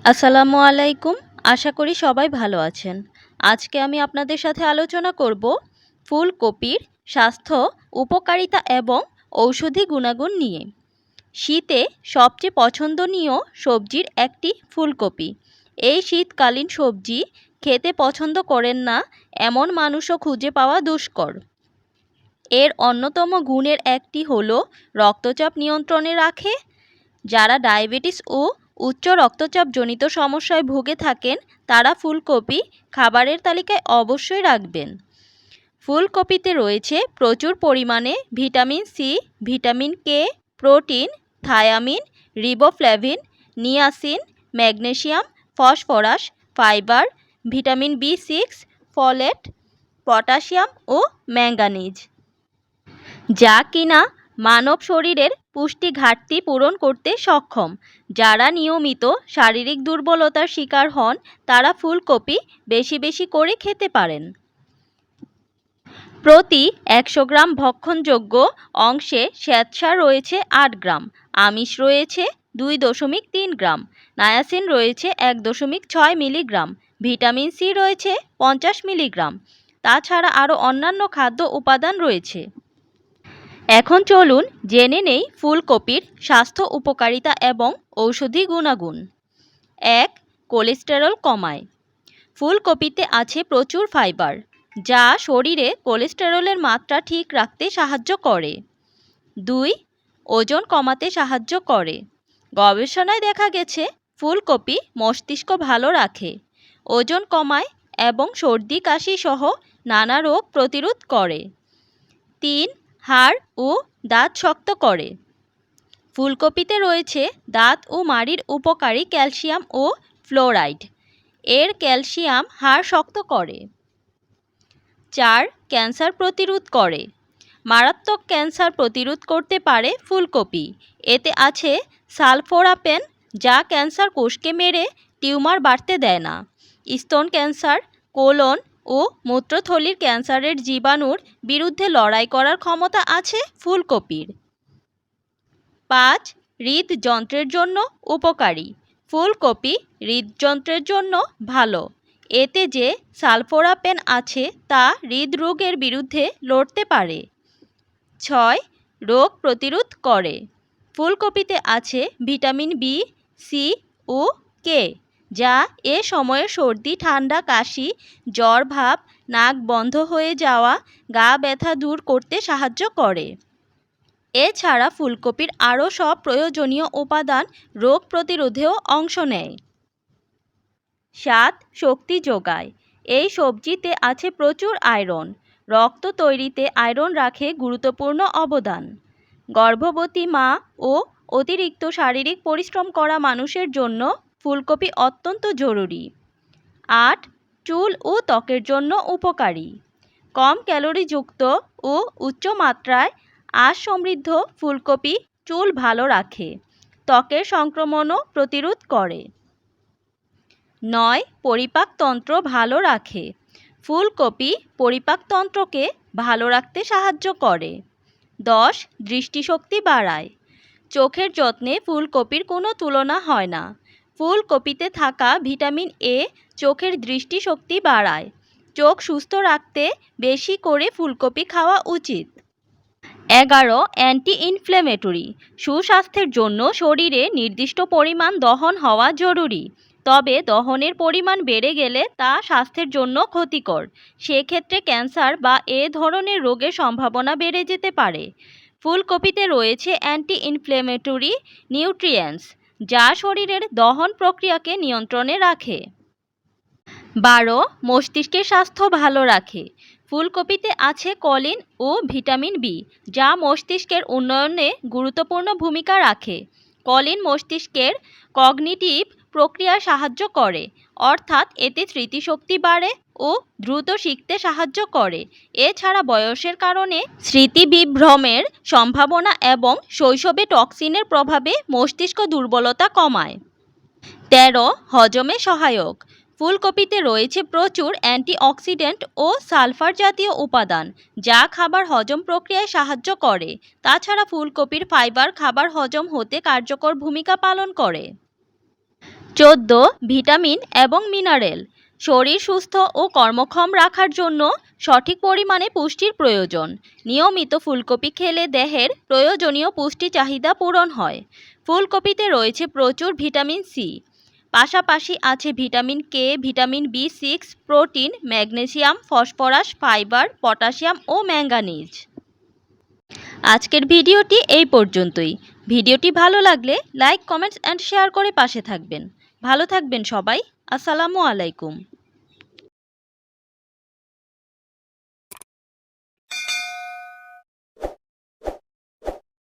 আসসালামু আলাইকুম। আশা করি সবাই ভালো আছেন। আজকে আমি আপনাদের সাথে আলোচনা করব ফুলকপির স্বাস্থ্য, উপকারিতা এবং ঔষধি গুণাগুণ নিয়ে। শীতে সবচেয়ে পছন্দনীয় সবজির একটি ফুলকপি। এই শীতকালীন সবজি খেতে পছন্দ করেন না এমন মানুষও খুঁজে পাওয়া দুষ্কর। এর অন্যতম গুণের একটি হলো রক্তচাপ নিয়ন্ত্রণে রাখে। যারা ডায়াবেটিস ও উচ্চ রক্তচাপজনিত সমস্যায় ভুগে থাকেন তারা ফুলকপি খাবারের তালিকায় অবশ্যই রাখবেন। ফুলকপিতে রয়েছে প্রচুর পরিমাণে vitamin C, vitamin K, protein, thiamine, riboflavin, niacin, magnesium, phosphorus, fibre, vitamin বি6, ফলেট, পটাশিয়াম ও ম্যাঙ্গানিজ, যা কিনা মানব শরীরের পুষ্টি ঘাটতি পূরণ করতে সক্ষম। যারা নিয়মিত শারীরিক দুর্বলতার শিকার হন তারা ফুলকপি বেশি বেশি করে খেতে পারেন। প্রতি ১০০ গ্রাম ভক্ষণযোগ্য অংশে শ্বেতসার রয়েছে ৮ গ্রাম, আমিষ রয়েছে ২.৩ গ্রাম, নায়াসিন রয়েছে ১.৬ মিলিগ্রাম, ভিটামিন সি রয়েছে ৫০ মিলিগ্রাম। তাছাড়া আরও অন্যান্য খাদ্য উপাদান রয়েছে। এখন চলুন জেনে নেই ফুলকপির স্বাস্থ্য উপকারিতা এবং ঔষধি গুণাগুণ। ১. কোলেস্টেরল কমায়। ফুলকপিতে আছে প্রচুর ফাইবার, যা শরীরে কোলেস্টেরলের মাত্রা ঠিক রাখতে সাহায্য করে। ২. ওজন কমাতে সাহায্য করে। গবেষণায় দেখা গেছে ফুলকপি মস্তিষ্ক ভালো রাখে, ওজন কমায় এবং সর্দি কাশি সহ নানা রোগ প্রতিরোধ করে। ৩. হাড় ও দাঁত শক্ত করে। ফুলকপিতে রয়েছে দাঁত ও মাড়ির উপকারী ক্যালসিয়াম ও ফ্লোরাইড। এর ক্যালসিয়াম হাড় শক্ত করে। ৪. ক্যান্সার প্রতিরোধ করে। মারাত্মক ক্যান্সার প্রতিরোধ করতে পারে ফুলকপি। এতে আছে সালফোরাপেন, যা ক্যান্সার কোষকে মেরে টিউমার বাড়তে দেয় না। স্তন ক্যান্সার, কোলন ও মূত্রথলির ক্যান্সারের জীবাণুর বিরুদ্ধে লড়াই করার ক্ষমতা আছে ফুলকপির। ৫. হৃদযন্ত্রের জন্য উপকারী। ফুলকপি হৃদযন্ত্রের জন্য ভালো। এতে যে সালফোরাপেন আছে তা হৃদরোগের বিরুদ্ধে লড়তে পারে। ৬. রোগ প্রতিরোধ করে। ফুলকপিতে আছে ভিটামিন বি, সি ও কে, যা এ সময়ে সর্দি, ঠান্ডা, কাশি, জ্বর ভাব, নাক বন্ধ হয়ে যাওয়া, গা ব্যথা দূর করতে সাহায্য করে। এছাড়া ফুলকপির আরও সব প্রয়োজনীয় উপাদান রোগ প্রতিরোধেও অংশ নেয়। ৭. শক্তি যোগায়। এই সবজিতে আছে প্রচুর আয়রন। রক্ত তৈরিতে আয়রন রাখে গুরুত্বপূর্ণ অবদান। গর্ভবতী মা ও অতিরিক্ত শারীরিক পরিশ্রম করা মানুষের জন্য ফুলকপি অত্যন্ত জরুরি। ৮. চুল ও ত্বকের জন্য উপকারী। কম ক্যালোরিযুক্ত ও উচ্চ মাত্রায় আঁশ সমৃদ্ধ ফুলকপি চুল ভালো রাখে, ত্বকের সংক্রমণও প্রতিরোধ করে। ৯. পরিপাকতন্ত্র ভালো রাখে। ফুলকপি পরিপাকতন্ত্রকে ভালো রাখতে সাহায্য করে। ১০. দৃষ্টিশক্তি বাড়ায়। চোখের যত্নে ফুলকপির কোনো তুলনা হয় না। ফুলকপিতে থাকা ভিটামিন এ চোখের দৃষ্টিশক্তি বাড়ায়। চোখ সুস্থ রাখতে বেশি করে ফুলকপি খাওয়া উচিত। ১১. Anti inflammatory. সুস্বাস্থ্যের জন্য শরীরে নির্দিষ্ট পরিমাণ দহন হওয়া জরুরি, তবে দহনের পরিমাণ বেড়ে গেলে তা স্বাস্থ্যের জন্য ক্ষতিকর। সেক্ষেত্রে ক্যান্সার বা এ ধরনের রোগের সম্ভাবনা বেড়ে যেতে পারে। ফুলকপিতে রয়েছে অ্যান্টি ইনফ্ল্যামেটরি নিউট্রিয়েন্টস, যা শরীরের দহন প্রক্রিয়াকে নিয়ন্ত্রণে রাখে। ১২. মস্তিষ্কের স্বাস্থ্য ভালো রাখে। ফুলকপিতে আছে কলিন ও ভিটামিন বি, যা মস্তিষ্কের উন্নয়নে গুরুত্বপূর্ণ ভূমিকা রাখে। কলিন মস্তিষ্কের কগনিটিভ প্রক্রিয়ায় সাহায্য করে, অর্থাৎ এতে স্মৃতিশক্তি বাড়ে ও দ্রুত শিখতে সাহায্য করে। এছাড়া বয়সের কারণে স্মৃতিবিভ্রমের সম্ভাবনা এবং শৈশবে টক্সিনের প্রভাবে মস্তিষ্ক দুর্বলতা কমায়। ১৩. হজমে সহায়ক। ফুলকপিতে রয়েছে প্রচুর অ্যান্টিঅক্সিডেন্ট ও সালফার জাতীয় উপাদান, যা খাবার হজম প্রক্রিয়ায় সাহায্য করে। তাছাড়া ফুলকপির ফাইবার খাবার হজম হতে কার্যকর ভূমিকা পালন করে। 14. ভিটামিন এবং মিনারেল। শরীর সুস্থ ও কর্মক্ষম রাখার জন্য সঠিক পরিমাণে পুষ্টির প্রয়োজন। নিয়মিত ফুলকপি খেলে দেহের প্রয়োজনীয় পুষ্টি চাহিদা পূরণ হয়। ফুলকপিতে রয়েছে প্রচুর ভিটামিন সি। পাশাপাশি আছে ভিটামিন কে, ভিটামিন বি6, protein, magnesium, phosphorus, fibre, potassium ও ম্যাঙ্গানিজ। আজকের ভিডিওটি এই পর্যন্তই। ভিডিওটি ভালো লাগলে লাইক, কমেন্টস অ্যান্ড শেয়ার করে পাশে থাকবেন। ভালো থাকবেন সবাই। আসসালামু আলাইকুম।